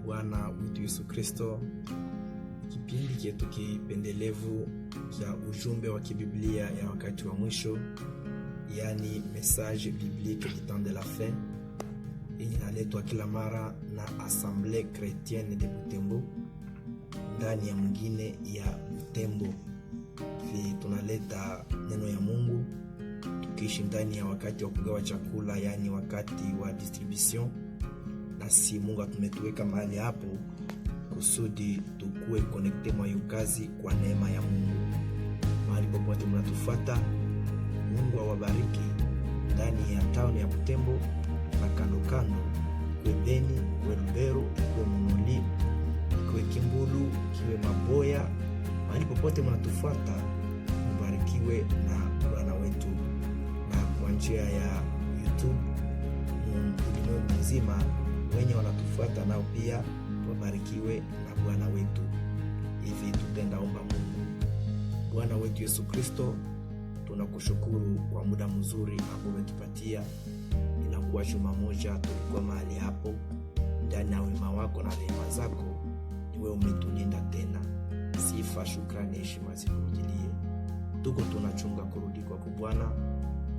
Bwana wetu Yesu Kristo, kipindi chetu kipendelevu cha ujumbe wa kibiblia ya wakati wa mwisho, yani message biblique du temps de la fin, inaletwa kila mara na Assemblée Chrétienne de Butembo ndani ya mwingine ya Butembo. Tunaleta neno ya Mungu tukiishi ndani ya wakati wa kugawa chakula, yani wakati wa distribution. Na si Mungu tumetuweka mahali hapo kusudi tukue connecte mwa kazi kwa neema ya Mungu. Mahali popote mnatufuata, Mungu awabariki ndani ya town ya Butembo na kando kando, kwa Beni, kwa Lubero, kwa Munoli, kwa Kimbulu, kwa Maboya. Mahali popote mnatufuata, mbarikiwe na Bwana wetu. Na kwa njia ya YouTube ulimwengu mzima wenye wanatufuata nao pia wabarikiwe na Bwana wetu. Hivi tutendaomba Mungu. Bwana wetu Yesu Kristo, tunakushukuru kwa muda mzuri ambao umetupatia. Inakuwa juma moja tulikuwa mahali hapo, ndani ya wema wako na rehema zako wewe umetulinda tena. Sifa, shukrani, heshima zikurudilie. Tuko tunachunga kurudi kwa Bwana.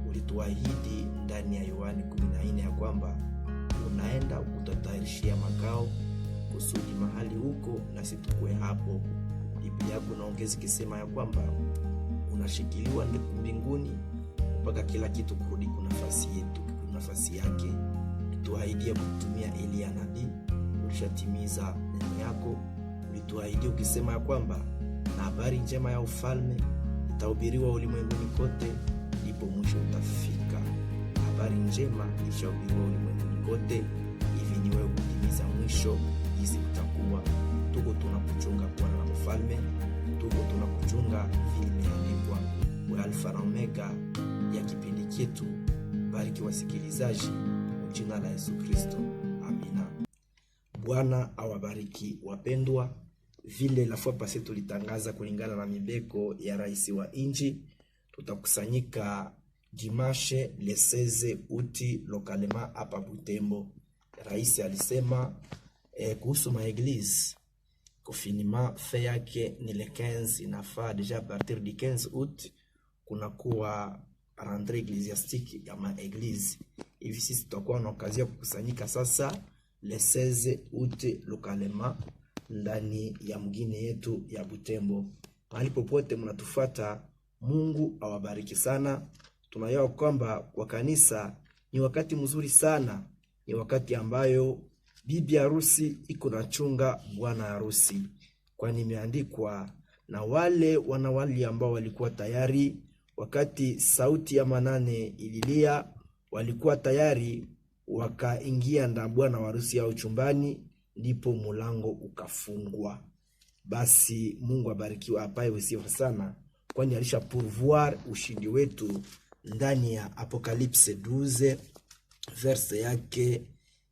Ulituahidi ndani ya Yohana 14 ya kwamba unaenda kututayarishia makao kusudi mahali huko na situkue hapo. Biblia yako naongeza kisema ya kwamba unashikiliwa mbinguni mpaka kila kitu kurudi kwa nafasi yetu, kwa nafasi yake. Tuahidia kutumia Elia nabii, ulishatimiza neno yako. Ulituahidia ukisema ya kwamba na habari njema ya ufalme itahubiriwa ulimwenguni kote, ndipo mwisho utafika. Habari njema itahubiriwa ulimwenguni kote, hivi ni wewe kutimiza mwisho. Hizi utakuwa tuko tunakuchunga Bwana na mfalme, tuko tunakuchunga vile imeandikwa, wa Alfa na Omega ya kipindi chetu. Bariki wasikilizaji kwa jina la Yesu Kristo, amina. Bwana awabariki wapendwa. Vile la fois passée tulitangaza kulingana na mibeko ya rais wa inji, tutakusanyika dimanche le 16 août localement hapa Butembo. Rais alisema kuhusu maeglise confinement fait yake ni le 15, inafaa deja a partir du 15 août kunakuwa rentrée ecclésiastique ya maeglise. Hivi sisi tutakuwa na occasion kukusanyika sasa le 16 août localement ndani ya mgine yetu ya Butembo. Mahali popote mnatufuata, Mungu awabariki sana. Tunayao kwamba kwa kanisa ni wakati mzuri sana, ni wakati ambayo bibi harusi iko na chunga bwana harusi, kwani imeandikwa na wale wanawali ambao walikuwa tayari wakati sauti ya manane ililia, walikuwa tayari wakaingia na bwana harusi au chumbani, ndipo mulango ukafungwa. Basi Mungu abarikiwe apaye sifa sana, kwani alisha pourvoir ushindi wetu ndani ya Apocalypse 12 verse yake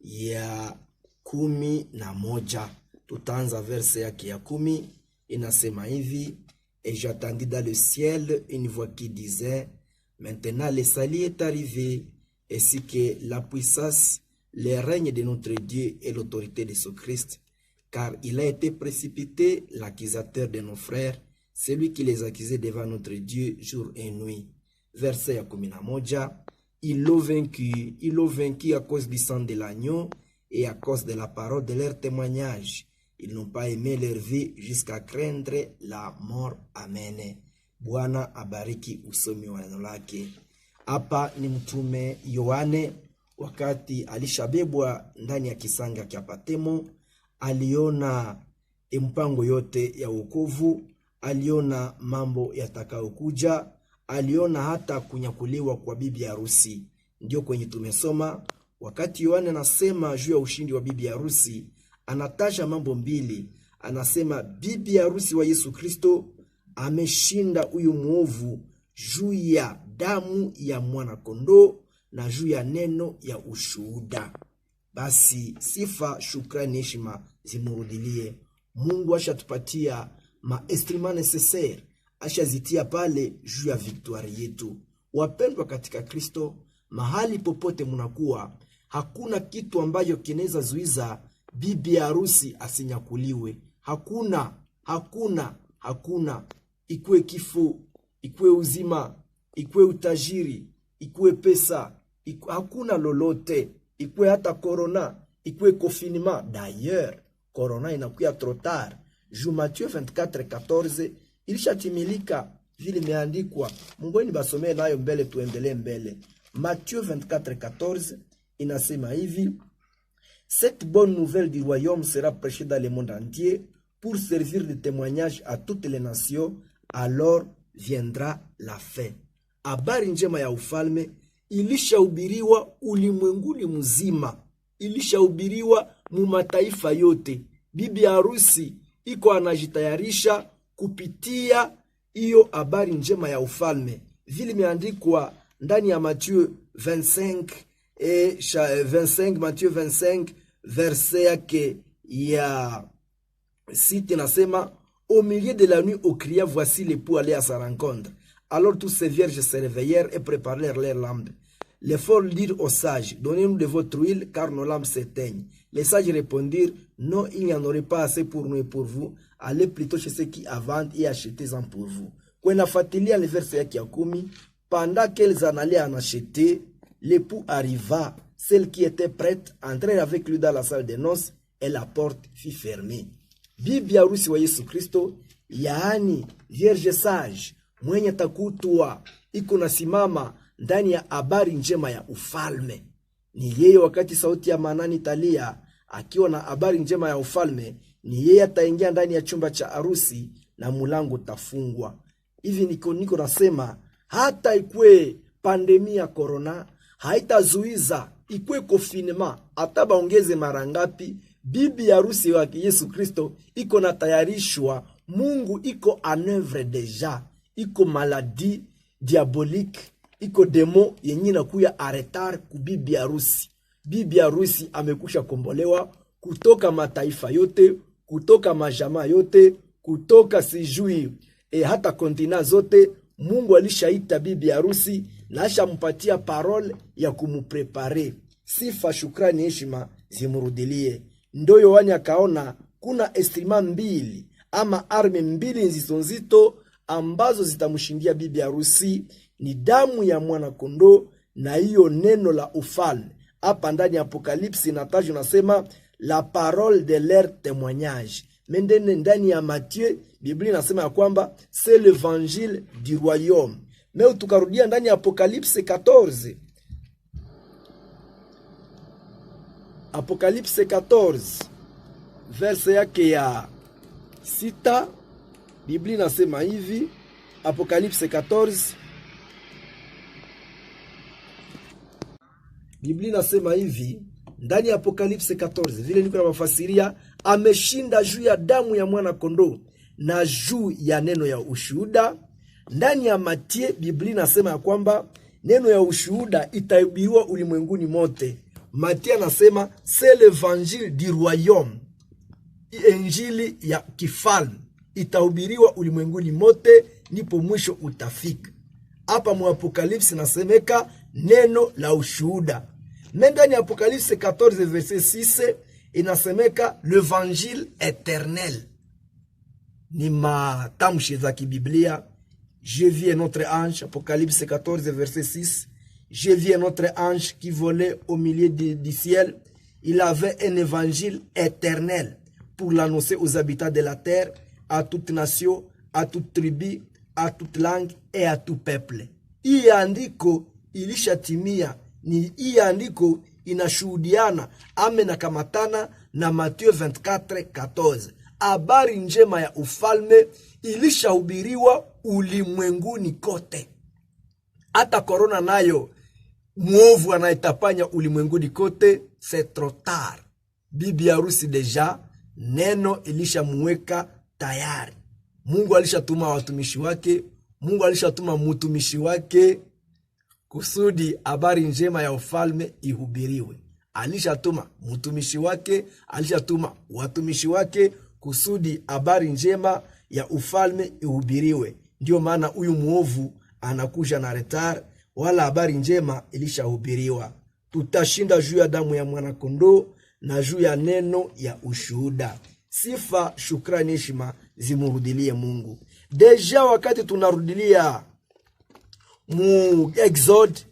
ya 11. Tutaanza verse yake ya 10, inasema hivi: Et j'attendis dans le ciel une voix qui disait, maintenant le salut est arrivé, ainsi que la puissance, le règne de notre Dieu et l'autorité de son Christ, car il a été précipité l'accusateur de nos frères, celui qui les accusait devant notre Dieu jour et nuit. Verset ya 11, ils l'ont vaincu à cause du sang de l'agneau et à cause de la parole de leur témoignage. Ils n'ont pas aimé leur vie jusqu'à craindre la mort. Amen. Bwana abariki usomi wa neno lake. Hapa ni mtume Yohane, wakati alishabebwa ndani ya kisanga cha Patemo, aliona mpango yote ya wokovu, aliona mambo yatakayokuja, aliona hata kunyakuliwa kwa bibi harusi. Ndio kwenye tumesoma wakati Yohane anasema juu ya ushindi wa bibi harusi, anataja mambo mbili. Anasema bibi harusi wa Yesu Kristo ameshinda huyu muovu juu ya damu ya mwana kondoo na juu ya neno ya ushuhuda. Basi sifa, shukrani, heshima zimurudilie Mungu. Ashatupatia instruments necessaires, ashazitia pale juu ya victoire yetu. Wapendwa katika Kristo, mahali popote mnakuwa, hakuna kitu ambayo kinaweza zuiza bibi harusi asinyakuliwe. Hakuna. Ikue kifo, ikue uzima, ikue utajiri, ikue pesa, hakuna lolote. Ikue hata corona, ikue confinement. D'ailleurs, corona inakuya trop tard. Matthieu 24:14 ilishatimilika vile imeandikwa. Mungu ni basomee nayo mbele tuendelee mbele. Matthieu 24:14 inasema hivi: Cette bonne nouvelle du royaume sera prêchée dans le monde entier pour servir de témoignage à toutes les nations, alors viendra la fin. Habari njema ya ufalme ilishahubiriwa ulimwenguni mzima, ilishahubiriwa mu mataifa yote. Bibi harusi iko anajitayarisha kupitia hiyo habari njema ya ufalme. Vile imeandikwa ndani ya Matthieu 25 Matthieu 25 verset yake ya 6 nasema: Au milieu de la nuit, on cria, voici l'époux allé à sa rencontre. Alors tous ces vierges se réveillèrent et préparèrent leurs lampes. Les folles dirent aux sages: Donnez-nous de votre huile, car nos lampes s'éteignent. Les sages répondirent: Non, il n'y en aurait pas assez pour nous et pour vous. Allez plutôt chez ceux qui vendent et achetez-en pour vous. Quand fatilia le verset yake ya 10, pendant qu'elles en allaient en acheter, l'époux arriva. Celle qui était prête entrèrent avec lui dans la salle de noces et la porte fut fermée. Bibi harusi wa Yesu Kristo, yaani vierge sage, mwenye takutwa iko nasimama ndani ya habari njema ya ufalme. Ni yeye. Wakati sauti ya manani talia akiwa na habari njema ya ufalme, ni yeye ataingia ndani ya chumba cha harusi na mulango tafungwa. Hivi niko nasema, hata ikue pandemia ya corona haitazuiza, ikue confinement atabaongeze mara ngapi, bibi harusi wa Yesu Kristo iko na tayarishwa. Mungu iko en œuvre deja. Iko maladie diabolique, iko demo yenye nakuya aretar ku bibi harusi. Bibi harusi amekusha kombolewa kutoka mataifa yote, kutoka majamaa yote, kutoka sijui hata kontina zote. Mungu alishaita bibi harusi na ashampatia parole ya kumuprepare. Sifa, shukrani, heshima zimurudilie. Ndo Yohani akaona kuna estima mbili ama arme mbili nzito ambazo zitamshindia bibi harusi, ni damu ya mwana kondoo na hiyo neno la ufalme. Hapa ndani ya Apokalipsi natajwa nasema la parole de leur témoignage. Mendene ndani ya Matthieu Biblia nasema ya kwamba c'est l'évangile du royaume. Mais tukarudia ndani ya Apokalipsi 14. Apokalipsi 14 verse yake ya 6, Biblia nasema hivi. Apokalipsi 14, Biblia nasema hivi ndani ya Apokalipsi 14, vile niko na mafasiria: ameshinda juu ya damu ya mwana kondoo na juu ya neno ya ushuhuda. Ndani ya Matthieu Biblia nasema ya kwamba neno ya ushuhuda itahubiriwa ulimwenguni mote. Matthieu anasema c'est l'évangile du royaume, injili ya kifalme itahubiriwa ulimwenguni mote, nipo mwisho utafika. Hapa mu Apokalipsi nasemeka neno la ushuhuda. Ndani ya Apokalipsi 14 verset 6 inasemeka l'évangile éternel. Ni matamshi za kibiblia. Je vis un autre ange, Apocalypse 14 verset 6. Je vis un autre ange qui volait au milieu du ciel. Il avait un évangile éternel pour l'annoncer aux habitants de la terre, à toute nation, à toute tribu, à toute langue et à tout peuple. Hii andiko ilishatimia. Ni hii andiko inashuhudiana ame na kamatana na Matthieu 24:14. Habari njema ya ufalme ilishahubiriwa ulimwenguni kote. Hata corona nayo muovu anaitapanya ulimwenguni kote, c'est trop tard. Bibi harusi deja neno ilishamuweka tayari. Mungu alishatuma watumishi wake, Mungu alishatuma mtumishi wake kusudi habari njema ya ufalme ihubiriwe. Alishatuma mtumishi wake, alishatuma watumishi wake kusudi habari njema ya ufalme ihubiriwe. Ndio maana huyu muovu anakuja na retar, wala habari njema ilishahubiriwa. Tutashinda juu ya damu ya mwana kondoo na juu ya neno ya ushuhuda. Sifa, shukrani, heshima zimurudilie Mungu. Deja wakati tunarudilia mu Exode,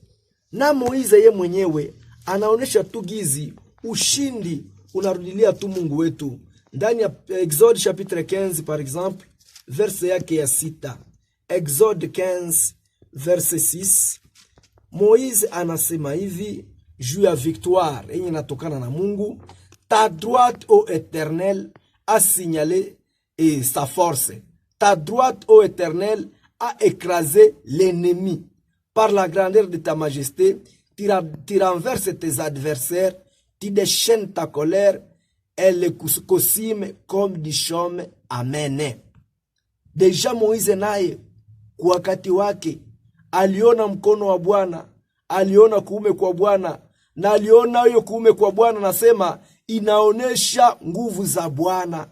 na Moize ye mwenyewe anaonesha tu gizi ushindi unarudilia tu Mungu wetu. Ndani ya Exode chapitre 15 par exemple, verse yake ya 6. Exode 15 verse 6. Moize anasema hivi juu ya victoire yenye inatokana na Mungu: ta droite ô Éternel a signalé sa force. Ta droite ô Éternel a écrasé l'ennemi. Par la grandeur de ta majesté, tu renverses tes adversaires, tu déchaînes ta colère, elle les consume comme du chaume. Amen. Deja Moize naye kwa wakati wake aliona mkono wa Bwana, aliona kuume kwa Bwana, na aliona hiyo kuume kwa Bwana nasema inaonesha nguvu za Bwana.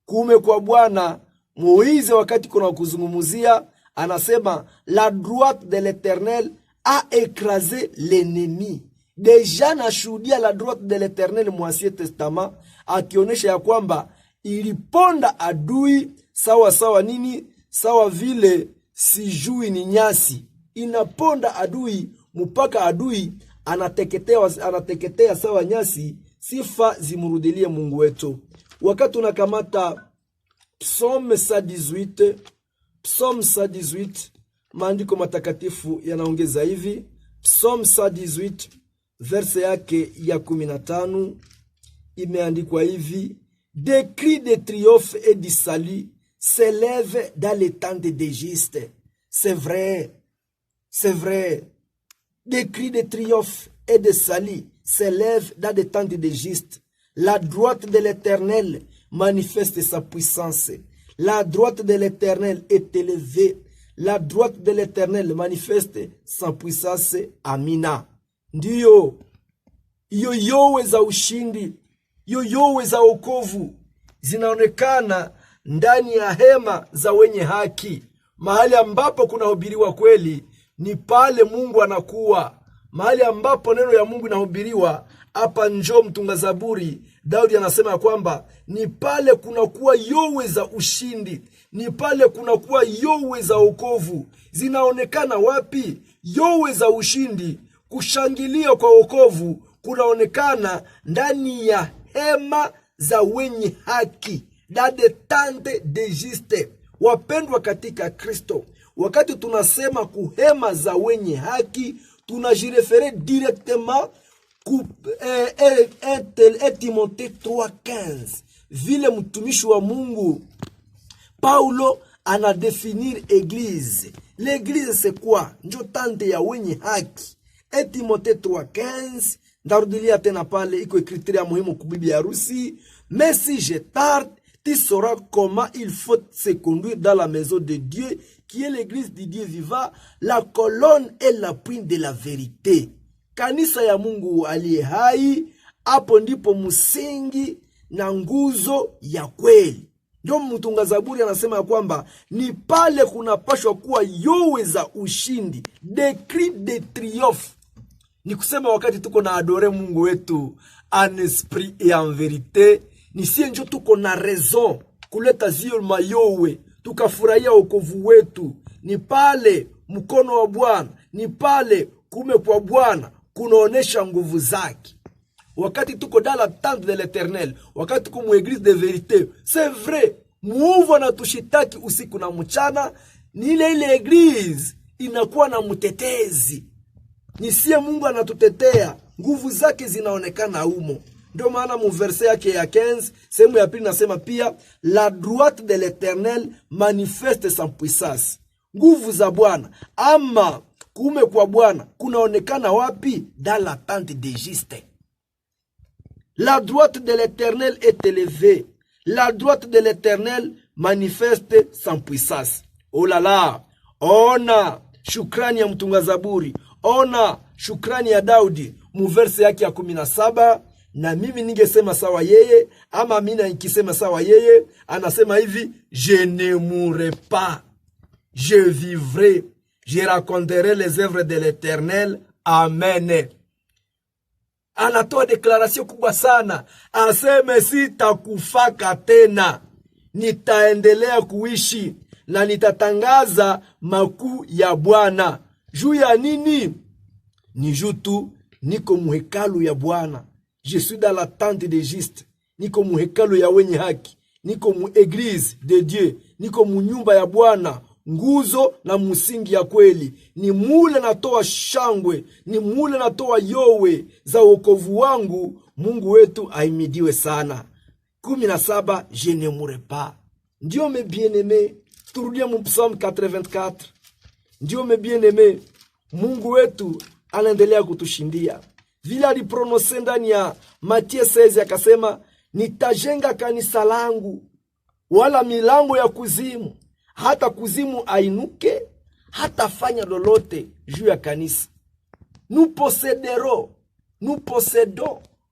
Kuume kwa Bwana, Moize wakati kuna kuzungumzia anasema la droite de l'Éternel a écrasé l'ennemi. Deja nashuhudia la droite de l'Éternel mu Ancien Testament akionesha ya kwamba iliponda adui sawa sawa nini, sawa vile sijui ni nyasi inaponda adui mpaka adui anateketea sawa nyasi. Sifa zimurudilie Mungu wetu. Wakati unakamata Psalm 118, Psalm 118, maandiko matakatifu yanaongeza hivi. Psalm 118 verse yake ya 15 imeandikwa hivi: des cris de triomphe et de salut s'élèvent dans les tentes d'Égypte. C'est vrai, c'est vrai. Des cris de triomphe et de salut s'élèvent dans les tentes d'Égypte. La droite de l'Éternel manifeste sa puissance. La droite de l'Éternel est élevée. La droite de l'Éternel manifeste sa puissance. Amina. Ndiyo, yoyowe za ushindi, yoyowe za wokovu zinaonekana ndani ya hema za wenye haki. Mahali ambapo kuna hubiriwa kweli, ni pale Mungu anakuwa. Mahali ambapo neno ya Mungu inahubiriwa, hapa njo mtunga Zaburi Daudi anasema kwamba ni pale kunakuwa yowe za ushindi, ni pale kunakuwa yowe za wokovu. Zinaonekana wapi yowe za ushindi? Kushangilia kwa wokovu kunaonekana ndani ya hema za wenye haki, dans des tentes d'Égypte. Wapendwa katika Kristo, wakati tunasema kuhema za wenye haki, tunajirefere directement ku Timothée 3:15. Vile mtumishi wa Mungu Paulo anadefinir église. L'église c'est quoi? Njo tante ya wenye haki. Timothée 3:15, ndarudilia tena pale, iko kriteria muhimu kubiblia harusi: mais si je tarde, tu sauras comment il faut se conduire dans la maison de Dieu, qui est l'église du Dieu vivant, la colonne et l'appui de la vérité. Kanisa ya Mungu aliye hai, hapo ndipo msingi na nguzo ya kweli. Ndio mtunga Zaburi anasema kwamba ni pale kunapashwa kuwa yowe za ushindi, des cris de triomphe. Ni kusema wakati tuko na adore Mungu wetu en esprit et en vérité, ni sie njo tuko na raison kuleta zio mayowe, tukafurahia wokovu wetu. Ni pale mkono wa Bwana, ni pale kume kwa Bwana kunaonesha nguvu zake. Wakati tuko dans la tente de l'Éternel, wakati tuko mu église de vérité, c'est vrai, muovu anatushitaki usiku na mchana, ni ile église inakuwa na mtetezi. Ni sie Mungu anatutetea, nguvu zake zinaonekana humo. Ndio maana mu verse yake ya 15, sehemu ya pili nasema pia la droite de l'Éternel manifeste sa puissance. Nguvu za Bwana ama kuume kwa Bwana kunaonekana wapi? Dans la tente d'Égypte. La droite de l'Éternel est élevée. La droite de l'Éternel manifeste sa puissance. Oh là là, ona shukrani ya mtunga Zaburi, ona shukrani ya Daudi mu verse yake ya 17. Na mimi ningesema sawa yeye, ama mimi nikisema sawa yeye, anasema hivi: je ne mourrai pas, je vivrai, je raconterai les œuvres de l'Éternel. Amen. anatoa deklarasyon kubwa sana, aseme sitakufaka tena, nitaendelea kuishi na nitatangaza makuu ya Bwana. Juu ya nini? Ni juu tu niko muhekalu ya Bwana. Je suis dans la tente de juste. Niko muhekalu ya wenye haki. Niko mu église de Dieu. Niko mu nyumba ya Bwana, nguzo na musingi ya kweli. Ni mule natoa shangwe, ni mule natoa yowe za wokovu wangu. Mungu wetu aimidiwe sana. 17, je ne mourrai pas. Ndiyo mes bien-aimés, turudia mu Psalm 84. Ndiyo mes bien-aimés, Mungu wetu anaendelea kutushindia. Vile aliprononse ndani ya Mathayo 16 akasema, nitajenga kanisa langu, wala milango ya kuzimu, hata kuzimu ainuke, hata fanya lolote juu ya kanisa. Nous posséderons,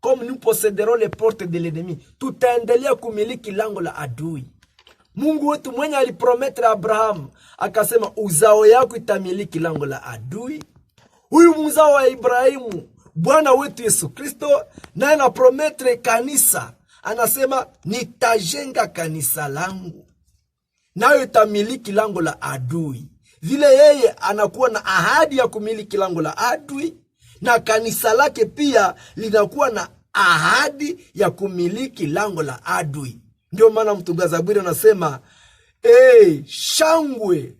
comme nous posséderons les portes de l'ennemi. Tutaendelea kumiliki lango la adui. Mungu wetu mwenye aliprometre Abraham, akasema uzao yako itamiliki lango la adui. Huyu mzao wa Ibrahimu, Bwana wetu Yesu Kristo, naye anaprometre kanisa. Anasema nitajenga kanisa langu, nayo itamiliki lango la adui. Vile yeye anakuwa na ahadi ya kumiliki lango la adui, na kanisa lake pia linakuwa na ahadi ya kumiliki lango la adui. Ndio maana mtunga Zaburi anasema, shangwe,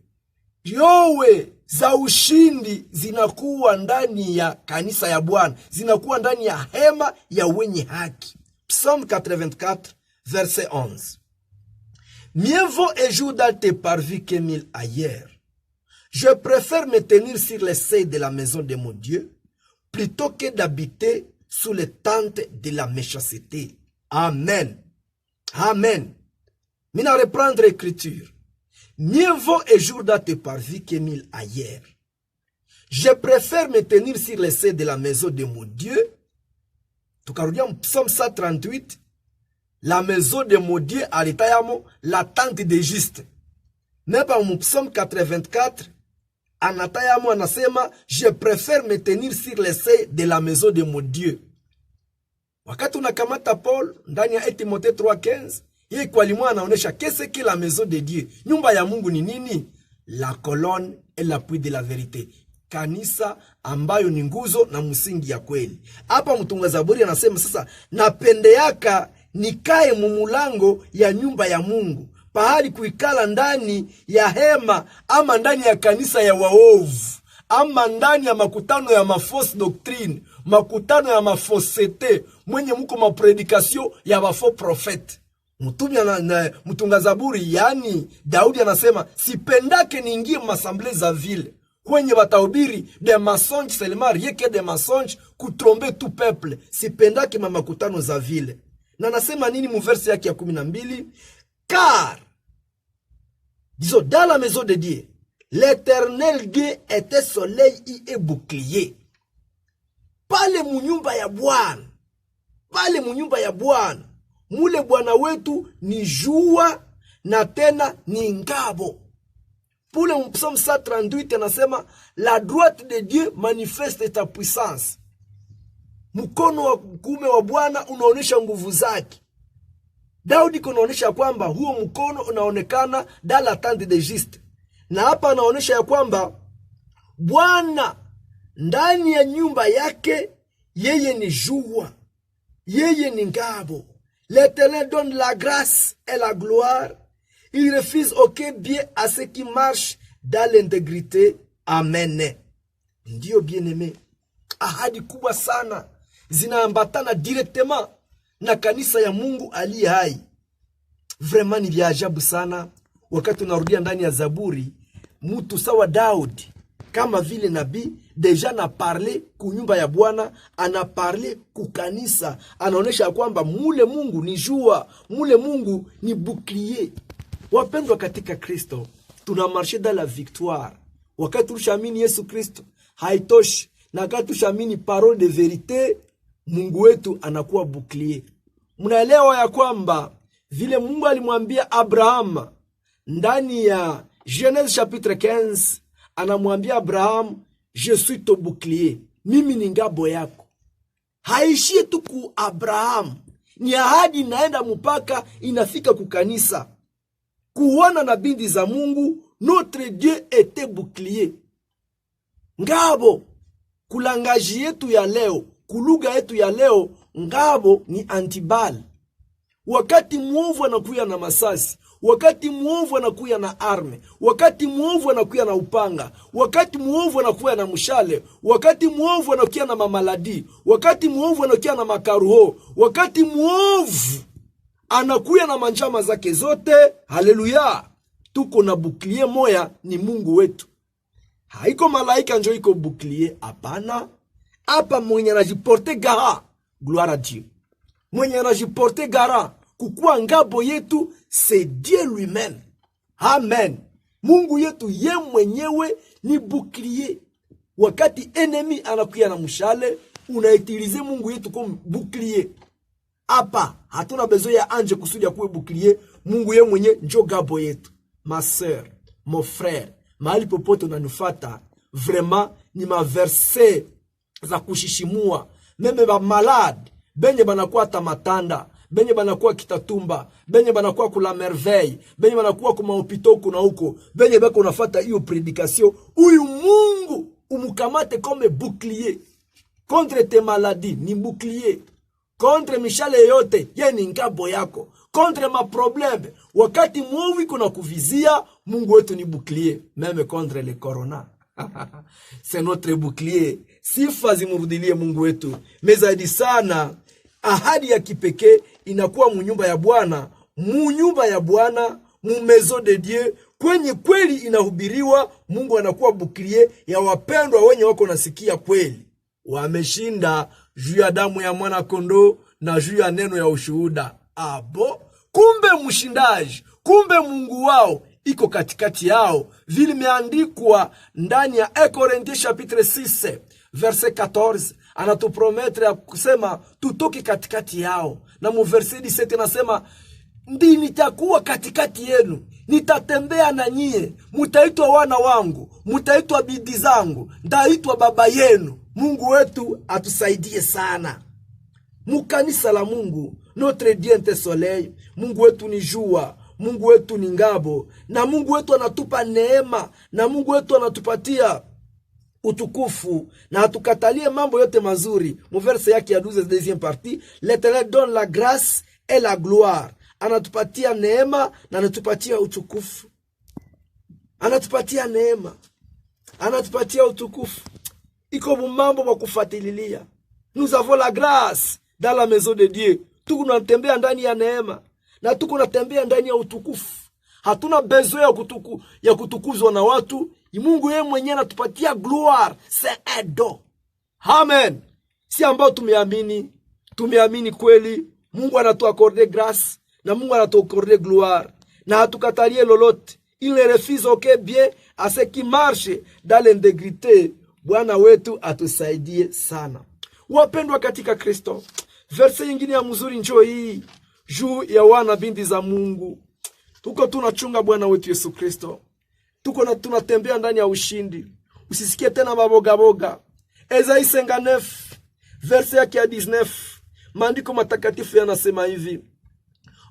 yowe za ushindi zinakuwa ndani ya kanisa ya Bwana, zinakuwa ndani ya hema ya wenye haki. Psalm 84, verset 11. Mieux vaut un jour dans tes parvis que 1000 ailleurs. Je préfère me tenir sur les seuils de la maison de mon Dieu, plutôt que d'habiter sous les tentes de la méchanceté. Amen. Amen. Mina reprendre l'écriture. Mieux vaut un jour dans tes parvis que 1000 ailleurs. Je préfère me tenir sur les seuils de la maison de mon Dieu. Tukarudia Psalm 138. La maison de mon Dieu alitayamo la tente de juste. Mais par mon Psalm 84, anatayamo anasema, je préfère me tenir sur les seuils de la maison de mon Dieu. Wakati unakamata Paul ndani ya Timothée 3:15, yeye kwa limwa anaonesha qu'est-ce que la maison de Dieu. Nyumba ya Mungu ni nini? La colonne et l'appui de la vérité. Kanisa ambayo ni nguzo na msingi ya kweli. Hapa mtunga Zaburi anasema sasa, napendeaka nikae mumulango ya nyumba ya Mungu, pahali kuikala ndani ya hema ama ndani ya kanisa ya waovu, ama ndani ya makutano ya mafausse doctrine, makutano ya mafosete, mwenye muko mapredikasyon ya mafaux prophète. Mtunga Zaburi, yani Daudi anasema, sipendake niingie masamble za vile, kwenye batahubiri de mensonge seulement, rien que de mensonge, kutrombe tout peuple. Sipendake makutano za vile. Na nasema nini mu verse yake ya 12? Car, disons, dans la maison de Dieu, l'Éternel Dieu était soleil et bouclier. Pale munyumba ya Bwana, pale munyumba ya Bwana, mule Bwana wetu ni jua na tena ni ngabo. Pour le Psaume 138 anasema, la droite de Dieu manifeste ta puissance. Mkono wa kuume wa Bwana unaonesha nguvu zake. Daudi kunaonesha kwamba huo mkono unaonekana dans la tente de juste. Na hapa anaonesha ya kwamba Bwana ndani ya nyumba yake yeye ni jua, yeye ni ngabo. L'Éternel donne la grâce et la gloire. Il refuse aucun bien à ceux qui marchent dans l'intégrité. Amen. Ndiyo bien-aimé, ahadi kubwa sana zinaambatana directement na kanisa ya Mungu aliye hai. Vraiment ni vya ajabu sana. Wakati unarudia ndani ya Zaburi, mtu sawa Daudi, kama vile nabii, deja na parle kunyumba ya Bwana, ana parle kukanisa. Anaonesha kwamba mule Mungu ni jua, mule Mungu ni bouclier. Wapendwa katika Kristo, tunamarche dans la victoire. Wakati tulishamini Yesu Kristo, haitoshi. Na wakati tulishamini parole de vérité, Mungu wetu anakuwa bouclier. Mnaelewa ya kwamba vile Mungu alimwambia Abraham ndani ya Genèse chapitre 15, anamwambia Abraham, je suis ton bouclier, mimi ni ngabo yako. haishie tu ku Abrahamu, ni ahadi inaenda mpaka inafika kukanisa. Kuona na binti za Mungu, notre Dieu était bouclier. Ngabo kulangaji yetu ya leo, kuluga yetu ya leo, ngabo ni antibal. Wakati muovu anakuya na masasi, wakati muovu anakuya na arme, wakati muovu anakuya na upanga, wakati muovu anakuya na mshale, wakati muovu anakuya na mamaladi, wakati muovu anakuya na makaruho, wakati muovu anakuya na manjama zake zote, haleluya, tuko na bouclier moya, ni Mungu wetu. Haiko malaika njo iko bouclier, hapana. Hapa mwenye anajiporte gara, gloire à Dieu. Mwenye anajiporte gara kukua ngabo yetu, c'est Dieu lui-même. Amen. Mungu yetu ye mwenyewe ni bouclier. Wakati enemy anakuya na mshale, unaitilize Mungu yetu comme bouclier. Hapa hatuna besoin ya anje kusudi ya kuwe bouclier. Mungu ye mwenye njo ngabo yetu. Ma sœur, mon frère, mahali popote unanifata, vraiment ni ma verset za kushishimua. Meme ba malade, benye banakuwa tamatanda, benye banakuwa kitatumba, benye banakuwa kula merveille, benye banakuwa kuma hopito kuna huko, benye bako unafata hiyo prédication, uyu Mungu umukamate comme bouclier. Contre tes maladies, ni bouclier. Contre mishale yote, ye ni ngabo yako. Contre ma problème, wakati mwovu kuna kuvizia, Mungu wetu ni bouclier. Même contre le corona. C'est notre bouclier. Sifa zimurudilie Mungu wetu. Mezaidi sana, ahadi ya kipekee inakuwa munyumba ya Bwana. Munyumba ya Bwana, mu maison de Dieu, kwenye kweli inahubiriwa, Mungu anakuwa bouclier ya wapendwa wenye wako nasikia kweli. Wameshinda juu ya damu ya mwana kondoo na juu ya neno ya ushuhuda. Abo, kumbe mshindaji, kumbe Mungu wao iko katikati yao. Vile imeandikwa ndani ya 1 Corinthiens chapitre 6 verset 14, anatuprometre ya kusema tutoke katikati yao. Na mu verset 17 anasema, ndi nitakuwa katikati yenu, nitatembea na nyie, mutaitwa wana wangu, mutaitwa bidi zangu, ndaitwa baba yenu. Mungu wetu atusaidie sana. Mukanisa la Mungu, notre Dieu est soleil, Mungu wetu ni jua, Mungu wetu ni ngabo, na Mungu wetu anatupa neema, na Mungu wetu anatupatia utukufu, na atukatalie mambo yote mazuri. Mu verse yake ya 12 deuxième partie, l'Éternel donne la grâce et la gloire. Anatupatia neema na anatupatia utukufu. Anatupatia neema, anatupatia utukufu. Iko mambo wa kufuatilia. Nous avons la grâce dans la maison de Dieu. Tuko tunatembea ndani ya neema na tuko tunatembea ndani ya utukufu. Hatuna besoin ya kutukuzwa na watu. Mungu yeye mwenyewe anatupatia gloire, c'est un don. Amen. Si ambao tumeamini kweli, Mungu anatuaccorder grâce na Mungu anatuaccorder gloire. Na hatukatalie lolote. Il ne refuse aucun bien à ce qui marche dans l'intégrité. Bwana wetu atusaidie sana. Wapendwa katika Kristo, verse nyingine ya mzuri njoo hii juu ya wana binti za Mungu. Tuko tunachunga Bwana wetu Yesu Kristo. Tuko tunatembea ndani ya ushindi. Usisikie tena maboga boga. Esaïe 59 verse yake ya 19. Maandiko matakatifu yanasema hivi: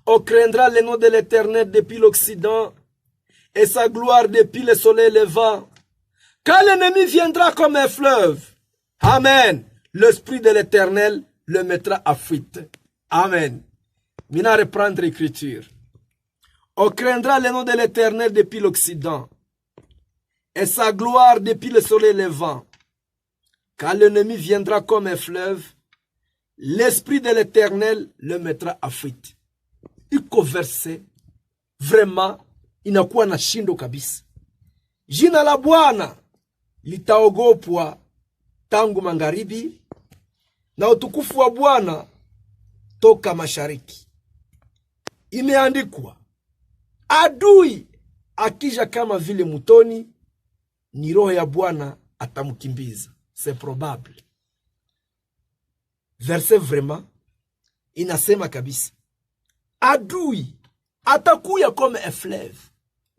On craindra le nom de l'Éternel depuis l'Occident et sa gloire depuis le soleil levant. Quand l'ennemi viendra comme un fleuve, amen, l'esprit de l'Éternel le mettra à fuite. Amen. Mina reprendre l'écriture. On craindra le nom de l'Éternel depuis l'Occident et sa gloire depuis le soleil levant. Quand l'ennemi viendra comme un fleuve, l'esprit de l'Éternel le mettra à fuite. Iko verse vraiment inakuwa na shindo kabisa. Jina la Bwana litaogopwa tangu magharibi, na utukufu wa Bwana toka mashariki. Imeandikwa, adui akija kama vile mutoni, ni roho ya Bwana atamkimbiza. C'est probable. Verset vraiment inasema kabisa, adui atakuya kama un fleuve.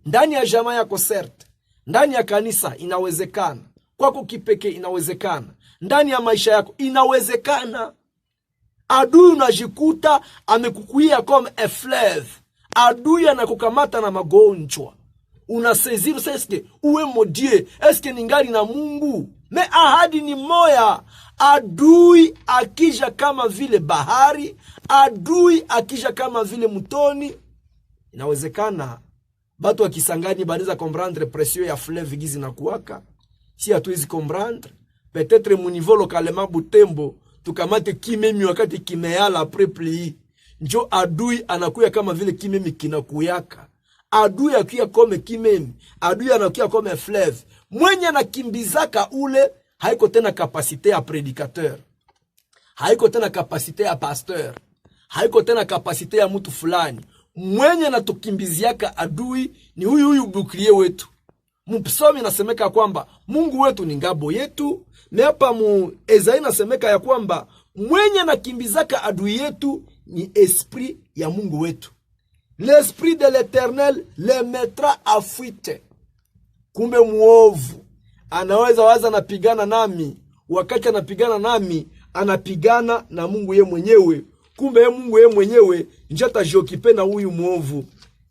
Ndani ya jamaa yako certes, ndani ya kanisa inawezekana, kwako kipekee inawezekana, ndani ya maisha yako inawezekana. Adui unajikuta amekukuia comme un fleuve. Adui anakukamata na magonjwa. Unaseziri seske uwe modie, eske ningali na Mungu? Me ahadi ni moya. Adui akija kama vile bahari, adui akija kama vile mtoni, inawezekana batu wa Kisangani baliza comprendre pression ya fleuve gizi na kuwaka. Si hatuwezi comprendre, peut-être mu niveau localement Butembo tukamate kimemi wakati kimeala après pluie. Njo adui anakuya kama vile kimemi kinakuyaka. Adui akuya kome kimemi, adui anakuya kome fleuve. Mwenye anakimbizaka ule haiko tena kapasite ya prédicateur, haiko tena kapasite ya pasteur, haiko tena kapasite ya mtu fulani. Mwenye natukimbiziaka adui ni huyu buklier wetu. Mpsomi nasemeka kwamba Mungu wetu ni ngabo yetu. Me hapa mu Ezaïe nasemeka ya kwamba mwenye nakimbizaka adui yetu ni esprit ya Mungu wetu. L'esprit de l'Éternel le mettra à fuite. Kumbe muovu anaweza waza napigana nami, wakati anapigana nami anapigana na Mungu ye mwenyewe. Kumbe ye Mungu ye mwenyewe njata jokipe na huyu muovu.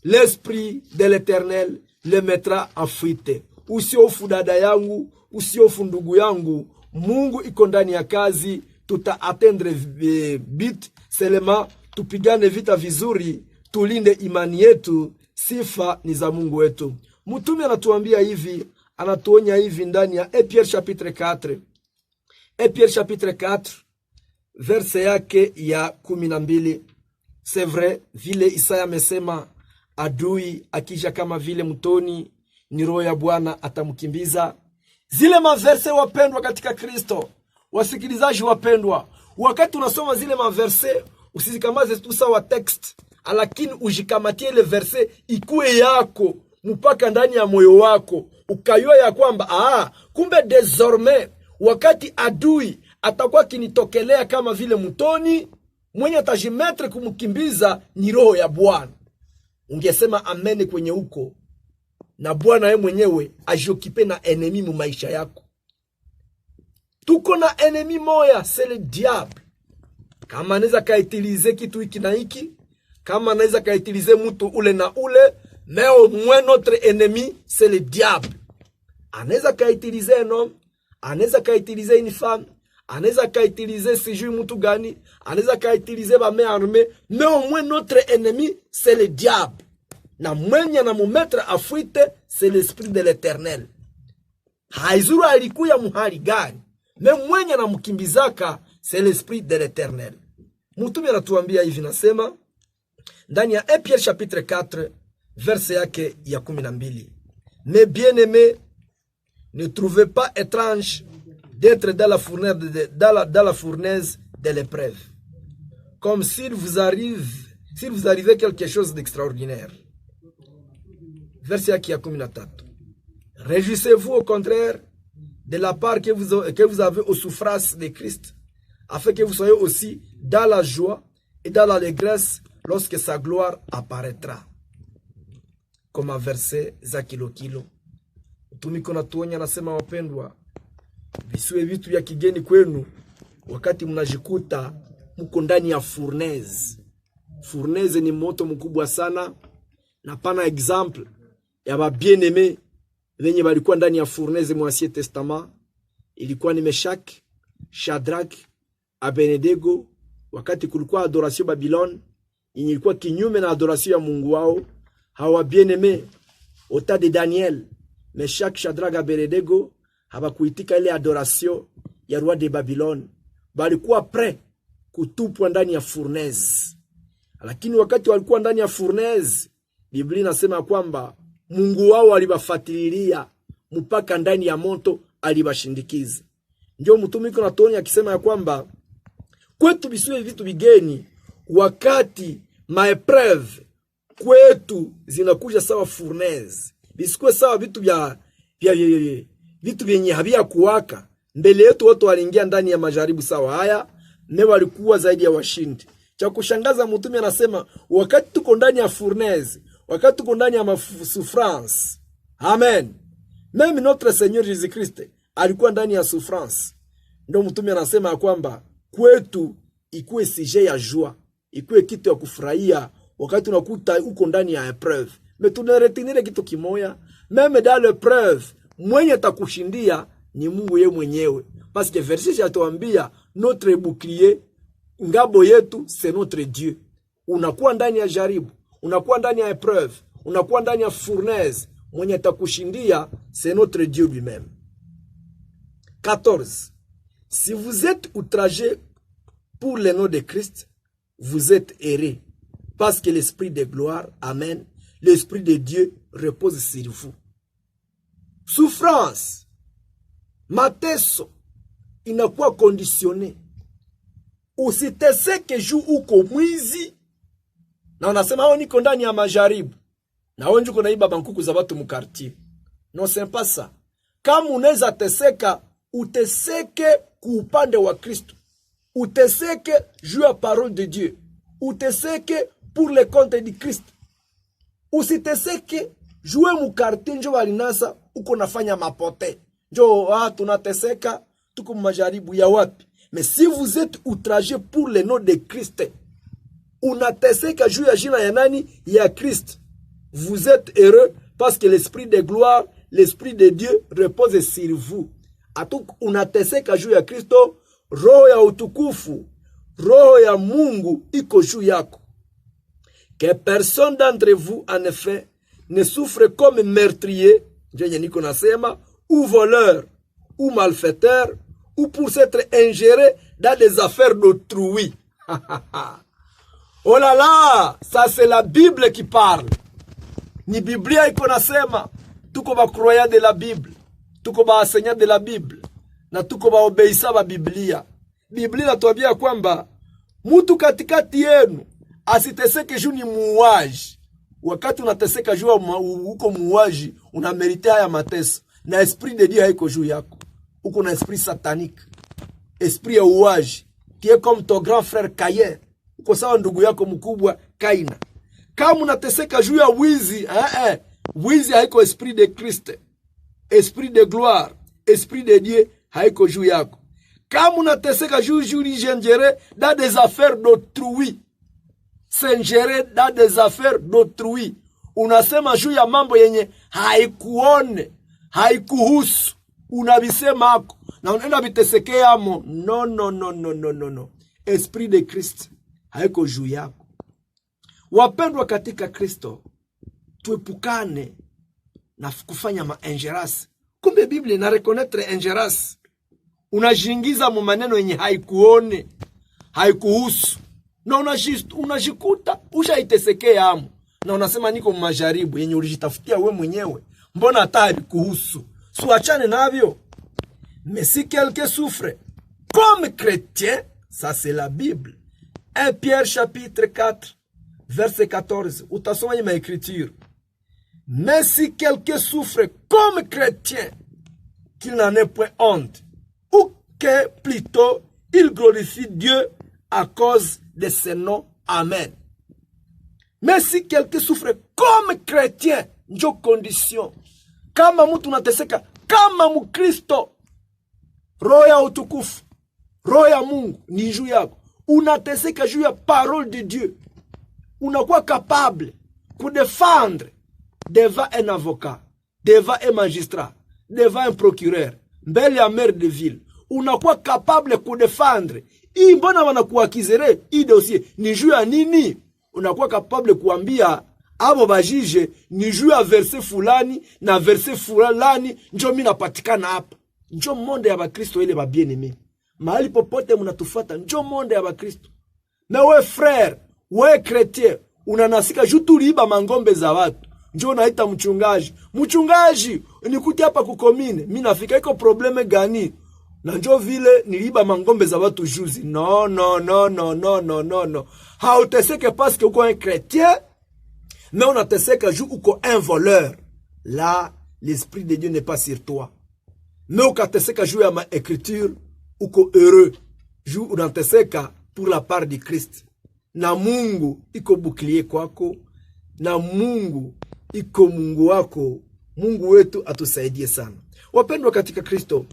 L'esprit de l'Éternel le mettra en fuite. Usiofu dada yangu, usiofu ndugu yangu, Mungu iko ndani ya kazi. Tuta atteindre bit selema, tupigane vita vizuri, tulinde imani yetu. Sifa ni za Mungu wetu. Mtume anatuambia hivi, anatuonya hivi ndani ya Pierre chapitre 4. Pierre chapitre 4 verse yake ya 12. C'est vrai, vile Isaya amesema, adui akija kama vile mtoni, ni roho ya Bwana atamkimbiza. Zile maverse wapendwa katika Kristo, wasikilizaji wapendwa, wakati unasoma zile maverse usizikamaze tu sawa text, lakini ujikamatie ile verse ikue yako mpaka ndani ya moyo wako, ukayua ya kwamba kumbe désormais wakati adui atakuwa kinitokelea kama vile mtoni, mwenye atajimetre kumkimbiza ni roho ya Bwana. Ungesema amene kwenye huko, na Bwana yeye mwenyewe ajiokipe na enemi mu maisha yako. Tuko na enemi moya, c'est le diable. Kama anaweza kaitilize kitu hiki na hiki, kama anaweza kaitilize mtu ule na ule, mais au moins notre ennemi c'est le diable. Anaweza kaitilize un homme, anaweza kaitilize une femme, anaweza kaitilize sijui mtu gani, anaweza kaitilize ba main armée, mais au moins notre ennemi c'est le diable. Na mwenye na mumetre a fuite c'est l'esprit de l'Éternel. Haizuru alikuya muhali gani, mais mwenye na mkimbizaka c'est l'esprit de l'Éternel. Mtume anatuambia hivi, nasema ndani ya Pierre chapitre 4 verse yake ya 12. Mais bien-aimés, ne trouvez pas étrange d'être dans la fournaise de l'épreuve, comme s'il vous arrivait quelque chose d'extraordinaire. Verset yake ya 13. Réjouissez-vous au contraire de la part que vous avez aux souffrances de Christ, afin que vous soyez aussi dans la joie et dans l'allégresse lorsque sa gloire apparaîtra. Comme un verset za kilo. Utumiko na tuonya nasema, wapendwa, visiwe vitu ya kigeni kwenu wakati mnajikuta mko ndani ya fournaise. Fournaise ni moto mkubwa sana, na pana example ya ba bien-aimés wenye walikuwa ndani ya fournaise mu Ancien Testament. Ilikuwa ni Meshach, Shadrach, Abednego. Wakati kulikuwa adoration Babylon, ilikuwa kinyume na adoration ya Mungu wao. Hawa bien-aimés ota de Daniel, Meshach, Shadrach, Abednego habakuitika ile adoration ya roi de Babylon, balikuwa prêt kutupwa ndani ya fournaise. Lakini wakati walikuwa ndani ya fournaise, Biblia inasema kwamba Mungu wao alibafatililia mpaka ndani ya moto alibashindikiza. Ndio mtumiko na Tony akisema ya kwamba kwetu bisiwe vitu bigeni wakati maepreuve kwetu zinakuja sawa fournaise. Bisikuwe sawa vitu vitu vyenye habia kuwaka. Mbele yetu watu waliingia ndani ya majaribu sawa haya, ne walikuwa zaidi ya washindi. Cha kushangaza mtume anasema wakati tuko ndani ya fournaise, wakati tuko ndani ya souffrance. Amen. Même notre Seigneur Jésus-Christ alikuwa ndani ya souffrance. Ndio mtume anasema kwamba kwetu ikuwe sujet ya joie, ikuwe kitu ya kufurahia wakati unakuta uko ndani ya épreuve. Mais tunaretenir kitu kimoya, même dans l'épreuve, mwenye atakushindia ni Mungu yeye mwenyewe. Parce que verset yatuambia notre bouclier, ngabo yetu, c'est notre Dieu. Unakuwa ndani ya jaribu, unakuwa ndani ya épreuve, unakuwa ndani ya fournaise, mwenye atakushindia c'est notre Dieu lui-même. 14. Si vous êtes outragés pour le nom de Christ, vous êtes heureux, parce que l'esprit de gloire, amen, l'esprit de Dieu repose sur vous. Souffrance, mateso, inakuwa conditionné. Usiteseke juu uko mwizi, na unasema hao niko ndani ya majaribu, na wewe njuko naiba bankuku za watu mukartier. Non, c'est pas ça. Kama unaweza teseka, uteseke kuupande wa Kristo. Uteseke juu ya parole de Dieu. Uteseke pour le compte de Christ. Usiteseke juu mukartier njo walinasa uko nafanya mapote. Njo tunateseka tuko majaribu ya wapi? Mais si vous êtes outragés pour le nom de Christ, unateseka juu ya jina ya nani? Ya Christ. Vous êtes heureux parce que l'esprit de gloire, l'esprit de Dieu repose sur vous. Atuk unateseka juu ya Kristo, roho ya utukufu, roho ya Mungu iko juu yako. Que personne d'entre vous, en effet, ne souffre comme meurtrier, ou voleur, ou malfaiteur, ou pour s'être ingéré dans des affaires d'autrui. Oh là là, ça c'est la Bible qui parle. Ni Biblia iko nasema, tuko ba croyant de la Bible, tuko ba enseignant de la Bible, na tuko ba obeisa ba Biblia. Biblia inatuambia kwamba mtu katikati yenu asiteseke juu ni muuaji. Wakati unateseka juu uko muuaji, unamerite haya mateso. Na esprit de Dieu haiko juu yako. Uko na esprit satanique. Esprit ya uuaji. Qui est comme ton grand frère Caïn. Uko sawa ndugu yako mkubwa Kaina. Kama unateseka juu ya wizi, wizi haiko esprit de Christ. Esprit de gloire, esprit de Dieu haiko juu yako. Kama unateseka juu s'ingérer dans des affaires d'autrui. S'ingérer dans des affaires d'autrui. Unasema juu ya mambo yenye haikuone, haikuhusu. Unabisema hako na unaenda bitesekea amo. No. Esprit de Christ haiko juu yako. Wapendwa katika Kristo, tuepukane na kufanya maengerasi. Kumbe Biblia ina reconnaître engerasi. Unajingiza mu maneno yenye haikuone, haikuhusu. Na unajikuta ushaitesekea amo. Na unasema niko majaribu yenye ulijitafutia we mwenyewe. Mbona hata haikuhusu? Suachane navyo. Mais si quelqu'un souffre comme chrétien, ça c'est la Bible. 1 Pierre chapitre 4 verset 14. Utasoma ma écriture. Mais si quelqu'un souffre comme chrétien, qu'il n'en ait point honte, ou que plutôt il glorifie Dieu à cause de ce nom. Amen. Mais si quelqu'un souffre comme chrétien, njo condition. Kama mtu unateseka kama mkristo, roho ya utukufu, roho ya Mungu ni juu yako. Unateseka juu ya parole de Dieu. Unakuwa capable kudefendre devant un avocat, devant un magistrat, devant un procureur, mbele ya maire de ville. Unakuwa capable kudefendre. Hii mbona wanakuakizere hii dossier ni juu ya nini? Unakuwa capable kuambia abo bajije ni juu ya verset fulani na verset fulani njo mimi napatikana hapa. Njo monde ya bakristo ile ba bien-aimé. Mahali popote mnatufuata njo monde ya bakristo. Na we frère, we chrétien, unanasika juu tuliiba mangombe za watu. Njo naita mchungaji. Mchungaji, nikuti hapa kukomine. Mimi nafika iko probleme gani? Na njo vile niliiba mangombe za watu juzi. No. Hauteseke parce que uko un chrétien, mais on ateseka juu uko un voleur. Là, l'esprit de Dieu n'est pas sur toi. Mais ukateseka juu ya ma écriture, uko heureux. Juu unateseka pour la part de Christ. Na Mungu iko bouclier kwako. Na Mungu iko Mungu wako. Mungu wetu atusaidie sana. Wapendwa katika Kristo,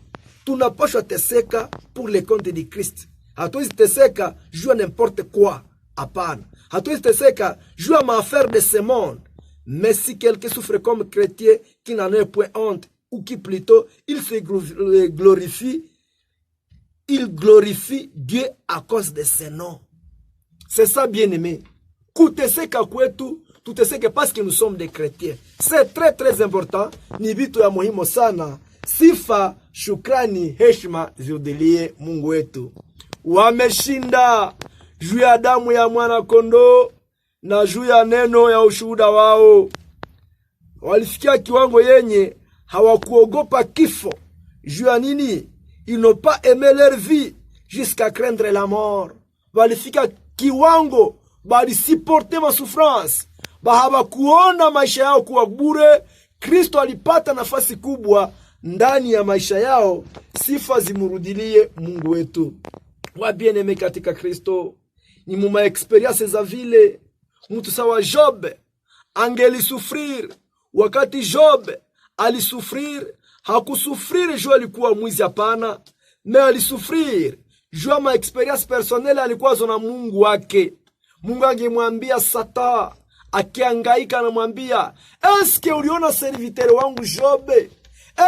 tunapaswa teseka pour le compte de Christ. hatuwezi teseka juu ya n'importe quoi. Hapana, hatuwezi teseka juu ya maaffaire de ce monde. Mais si quelqu'un souffre comme chrétien, qui n'en est point honte, ou qui plutôt il se glorifie, il glorifie Dieu à cause de ses noms. C'est ça, bien-aimé. Kuteseka kwetu, tuteseke parce que nous sommes des chrétiens. C'est très très important. Ni vitu ya muhimu sana. Sifa, shukrani, heshima ziudilie Mungu wetu. Wameshinda juu ya damu ya mwana kondoo na juu ya neno ya ushuhuda wao. Walifikia kiwango yenye hawakuogopa kifo. Juu ya nini? Ils n'ont pas aimé leur vie jusqu'à craindre la mort. Walifika kiwango balisiporte masouffrance. Hawakuona maisha yao kuwa bure. Kristo alipata nafasi kubwa ndani ya maisha yao. Sifa zimurudilie Mungu wetu. Wa bien-aimé katika Kristo, ni muma experience za vile mtu sawa Job angelisufrir. Wakati Job alisufrir, hakusufrir juu alikuwa mwizi, hapana, me alisufrir juu ma experience personnelle alikuwa zona Mungu wake. Mungu angemwambia Satan akiangaika, anamwambia, eske uliona serviteur wangu Job?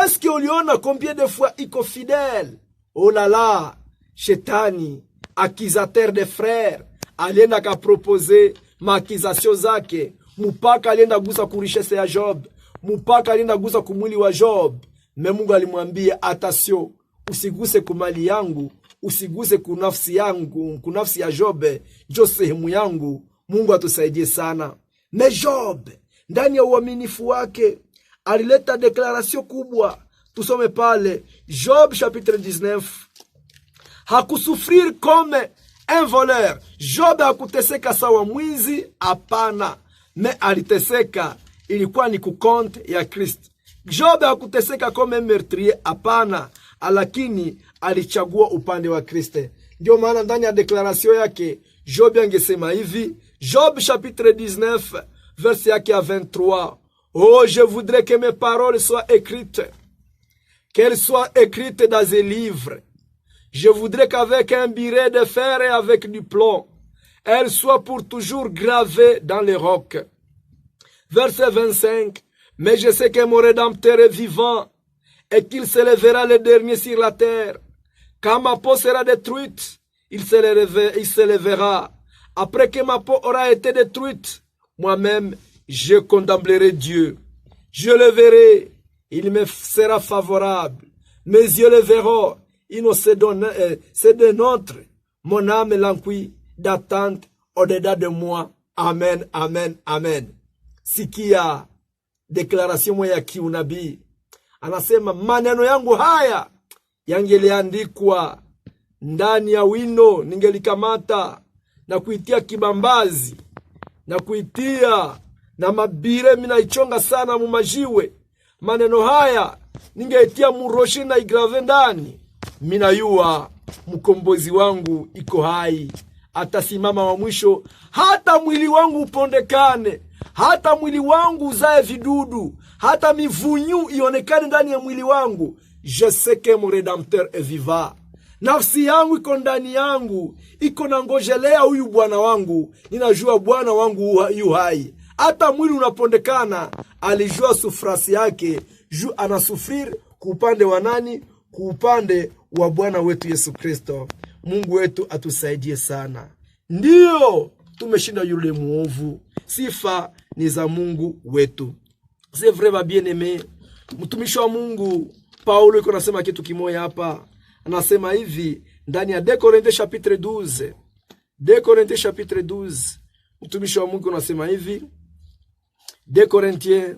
Eske uliona combien de fois iko fidèle? Oh là là, Shetani accusateur de frères alienda kapropose maakizasio zake, mupaka alienda gusa kurishese ya Job, mupaka alienda gusa kumwili wa Job. Me Mungu alimwambia, atasio, usiguse kumali yangu, usiguse kunafsi yangu, kunafsi ya Job, jo sehemu yangu. Mungu atusaidie sana. Me Job ndani ya uaminifu wake alileta deklarasio kubwa. Tusome pale Job chapitre 19. Hakusufrir comme un voleur. Job hakuteseka sawa mwizi, hapana, me aliteseka ilikuwa ni kukonte ya Kristo. Job hakuteseka comme un meurtrier, hapana, lakini alichagua upande wa Kristo. Ndio maana ndani ya deklarasio yake Job angesema hivi, Job chapitre 19 verset yake ya 23. Oh, je voudrais que mes paroles soient écrites, qu'elles soient écrites dans un livre. Je voudrais qu'avec un biret de fer et avec du plomb, elles soient pour toujours gravées dans les rocs. Verset 25. Mais je sais que mon Rédempteur est vivant et qu'il se lèvera le dernier sur la terre. Quand ma peau sera détruite, il se lèvera. Après que ma peau aura été détruite, moi-même, je contemplerai Dieu. Je le verrai, il me sera favorable. Mes yeux le verront, c'est de notre, mon âme languit d'attente au-dedans de moi. Amen, amen, amen. Sikia deklarasyon moja ya kiunabii. Anasema, maneno yangu haya yangeliandikwa ndani ya wino, ningelikamata na kuitia kibambazi na kuitia na mabire, mina ichonga sana mumajiwe. Maneno haya ningeitia muroshi na igrave ndani. Mina yua mkombozi wangu iko hai, atasimama wa mwisho. Hata mwili wangu upondekane, hata mwili wangu uzae vidudu, hata mivunyu ionekane ndani ya mwili wangu, je sais que mon Rédempteur est vivant. Nafsi yangu iko ndani yangu, iko na ngojelea huyu Bwana wangu. Ninajua Bwana wangu yu hai. Hata mwili unapondekana, alijua sufrasi yake, juu anasufrir kuupande wa nani? Kuupande wa Bwana wetu Yesu Kristo. Mungu wetu atusaidie sana. Ndiyo, tumeshinda yule muovu. Sifa ni za Mungu wetu. C'est vrai, ma bien-aimé. Mtumishi wa Mungu Paulo yuko nasema kitu kimoja hapa. Anasema hivi ndani ya 2 Corinthiens chapitre 12. 2 Corinthiens chapitre 12. Mtumishi wa Mungu anasema hivi. 2 Corinthiens,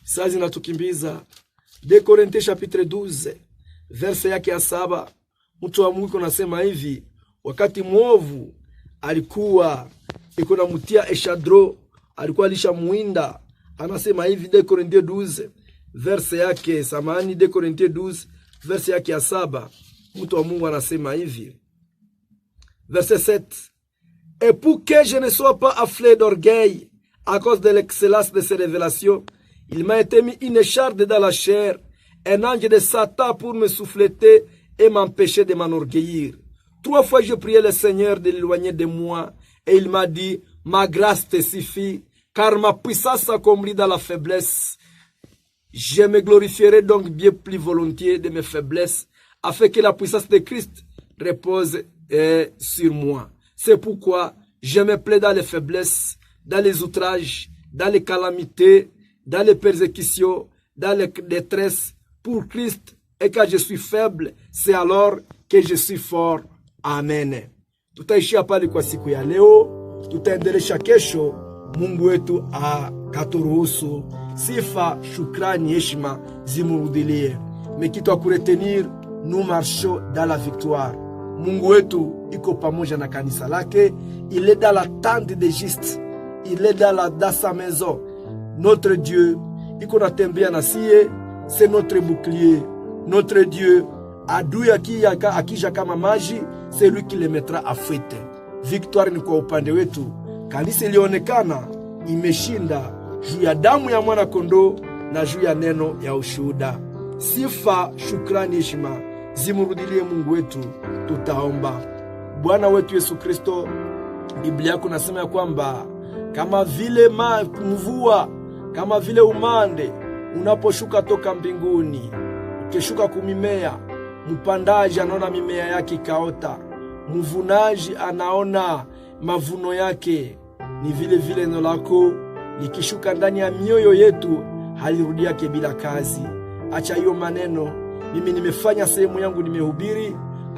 saa zinatukimbiza. 2 Corinthiens chapitre 12 verse yake ya 7. Mtu wa Mungu anasema hivi, wakati mwovu alikuwa iko na mutia eshadro, alikuwa alishamuinda. Anasema hivi 2 Corinthiens 12 verse yake samani 2 Corinthiens 12 verse yake ya 7. Mtu wa Mungu anasema hivi verset 7. Et pour que je ne sois pas afflé d'orgueil à cause de l'excellence de ces révélations, il m'a été mis une écharde dans la chair, un ange de Satan pour me souffleter et m'empêcher de m'enorgueillir. 3 fois j'ai prié le Seigneur de l'éloigner de moi, et il m'a dit, ma grâce te suffit, car ma puissance s'accomplit dans la faiblesse. Je me glorifierai donc bien plus volontiers de mes faiblesses, afin que la puissance de Christ repose sur moi. C'est pourquoi je me plais dans les faiblesses, dans les outrages, dans les calamités, dans les persécutions, dans les détresses, pour Christ. Et quand je suis faible, c'est alors que je suis fort. Amen. Tutaishia pale kwa siku ya leo, tutaendelesha kesho. Mungu wetu akaturuhusu. Sifa, shukrani, heshima zimurudilie. Mais qui doit retenir, nous marchons dans la victoire. Mungu wetu iko pamoja na kanisa lake. Il est dans la tente des justes. Il est dans sa maison. Notre Dieu iko natembea na siye. C'est notre bouclier. Notre Dieu, adui akija kama maji, c'est lui qui le mettra à fête. Victoire ni kwa upande wetu. Kanisa ilionekana imeshinda juu ya damu ya mwana kondoo na juu ya neno ya ushuhuda. Sifa, shukrani, heshima zimurudilie Mungu wetu. Tutaomba. Bwana wetu Yesu Kristo, Biblia yako nasema ya kwamba kama vile mvua, kama vile umande unaposhuka toka mbinguni, ukishuka kumimea, mpandaji anaona mimea yake ikaota, mvunaji anaona mavuno yake. Ni vile vile neno lako likishuka ndani ya mioyo yetu, halirudi yake bila kazi. Acha hiyo maneno, mimi nimefanya sehemu yangu, nimehubiri,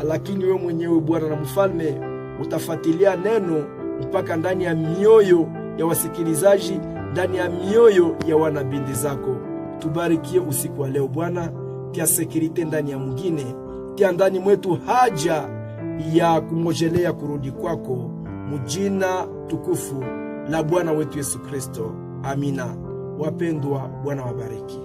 lakini wewe mwenyewe Bwana na Mfalme utafuatilia neno mpaka ndani ya mioyo ya wasikilizaji, ndani ya mioyo ya wanabindi zako. Tubarikie usiku wa leo Bwana, tia sekirite ndani ya mwingine, tia ndani mwetu haja ya kungojelea kurudi kwako, mujina tukufu la Bwana wetu Yesu Kristo. Amina. Wapendwa, Bwana wabariki.